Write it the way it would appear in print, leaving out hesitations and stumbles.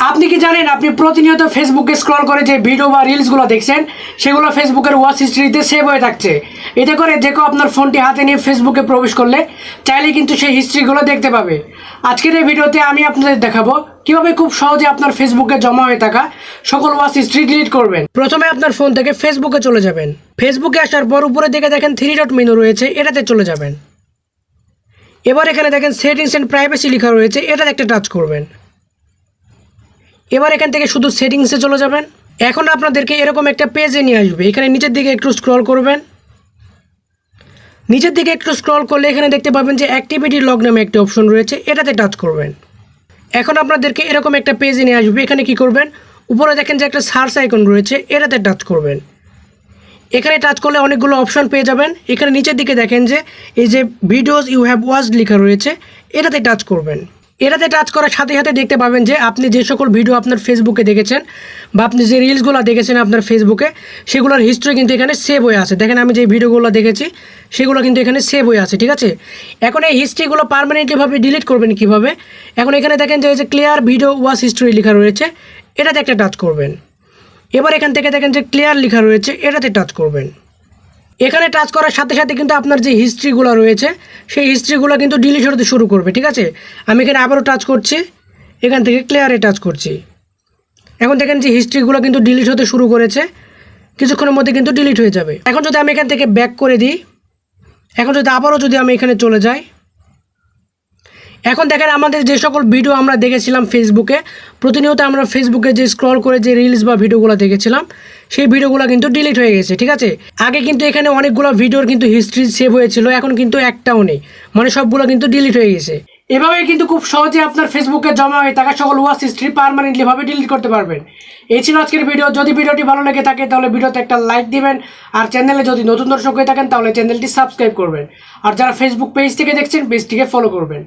আপনি কি জানেন আপনি প্রতিনিয়ত ফেসবুকে স্ক্রল করে যে ভিডিও বা রিলসগুলো দেখছেন সেগুলো ফেসবুকের ওয়াচ হিস্ট্রিতে সেভ হয়ে থাকছে। এতে করে যে কেউ আপনার ফোনটি হাতে নিয়ে ফেসবুকে প্রবেশ করলে চাইলে কিন্তু সেই হিস্ট্রিগুলো দেখতে পাবে। আজকের এই ভিডিওতে আমি আপনাদের দেখাবো কিভাবে খুব সহজে আপনার ফেসবুকে জমা হয়ে থাকা সকল ওয়াচ হিস্ট্রি ডিলিট করবেন। প্রথমে আপনার ফোন থেকে ফেসবুকে চলে যাবেন। ফেসবুকে আসার পর উপরে দিকে দেখেন 3 ডট মেনু রয়েছে, এটাতে চলে যাবেন। এবার এখানে দেখেন সেটিংস অ্যান্ড প্রাইভেসি লেখা রয়েছে, এটাতে একটা টাচ করবেন। এবার এখান থেকে শুধু সেটিংসে চলে যাবেন। এখন আপনাদেরকে এরকম একটা পেজে নিয়ে আসবে। এখানে নিচের দিকে একটু স্ক্রল করবেন। নিচের দিকে একটু স্ক্রল করলে এখানে দেখতে পাবেন যে অ্যাক্টিভিটি লগ নামে একটা অপশন রয়েছে, এটাতে টাচ করবেন। এখন আপনাদেরকে এরকম একটা পেজে নিয়ে আসবে। এখানে কি করবেন, উপরে দেখেন যে একটা সার্চ আইকন রয়েছে, এটাতে টাচ করবেন। এখানে টাচ করলে অনেকগুলো অপশন পেয়ে যাবেন। এখানে নিচের দিকে দেখেন যে এই যে ভিডিওস ইউ হ্যাভ ওয়াচড লেখা রয়েছে, এটাতে টাচ করবেন। এটাতে টাচ করার সাথে সাথে দেখতে পাবেন যে আপনি যে সকল ভিডিও আপনার ফেসবুকে দেখেছেন বা আপনি যে রিলসগুলো দেখেছেন আপনার ফেসবুকে, সেগুলোর হিস্ট্রি কিন্তু এখানে সেভ হয়ে আছে। দেখেন আমি যে ভিডিওগুলো দেখেছি সেগুলো কিন্তু এখানে সেভ হয়ে আছে, ঠিক আছে। এখন এই হিস্ট্রিগুলো পার্মানেন্টলিভাবে ডিলিট করবেন কীভাবে, এখন এখানে দেখেন যে এই যে ক্লিয়ার ভিডিও ওয়াচ হিস্ট্রি লেখা রয়েছে, এটাতে একটা টাচ করবেন। এবার এখান থেকে দেখেন যে ক্লিয়ার লেখা রয়েছে, এটাতে টাচ করবেন। এখানে টাচ করার সাথে সাথে কিন্তু আপনার যে হিস্ট্রিগুলো রয়েছে সেই হিস্ট্রিগুলো কিন্তু ডিলিট হতে শুরু করবে, ঠিক আছে। আমি এখানে আবারও টাচ করছি, এখান থেকে ক্লিয়ারে টাচ করছি। এখন দেখেন যে হিস্ট্রিগুলো কিন্তু ডিলিট হতে শুরু করেছে, কিছুক্ষণের মধ্যে কিন্তু ডিলিট হয়ে যাবে। এখন যদি আমি এখান থেকে ব্যাক করে দিই, এখন যদি আবারও যদি আমি এখানে চলে যাই, এখন দেখেন আমাদের যে সকল ভিডিও আমরা দেখেছিলাম ফেসবুকে, প্রতিনিয়ত আমরা ফেসবুকে যে স্ক্রল করে যে রিলস বা ভিডিওগুলো দেখেছিলাম সেই ভিডিওগুলো কিন্তু ডিলিট হয়ে গেছে, ঠিক আছে। আগে কিন্তু এখানে অনেকগুলো ভিডিওর কিন্তু হিস্ট্রি সেভ হয়েছিল, এখন কিন্তু একটাও নেই, মানে সবগুলো কিন্তু ডিলিট হয়ে গেছে। এভাবে কিন্তু খুব সহজে আপনার ফেসবুকে জমা হয়ে থাকা সকল ওয়াচ হিস্ট্রি পার্মানেন্টলিভাবে ডিলিট করতে পারবেন। এই ছিল আজকের ভিডিও। যদি ভিডিওটি ভালো লেগে থাকে তাহলে ভিডিওতে একটা লাইক দিবেন, আর চ্যানেলে যদি নতুন দর্শক হয়ে থাকেন তাহলে চ্যানেলটি সাবস্ক্রাইব করবেন, আর যারা ফেসবুক পেজ থেকে দেখছেন পেজটিকে ফলো করবেন।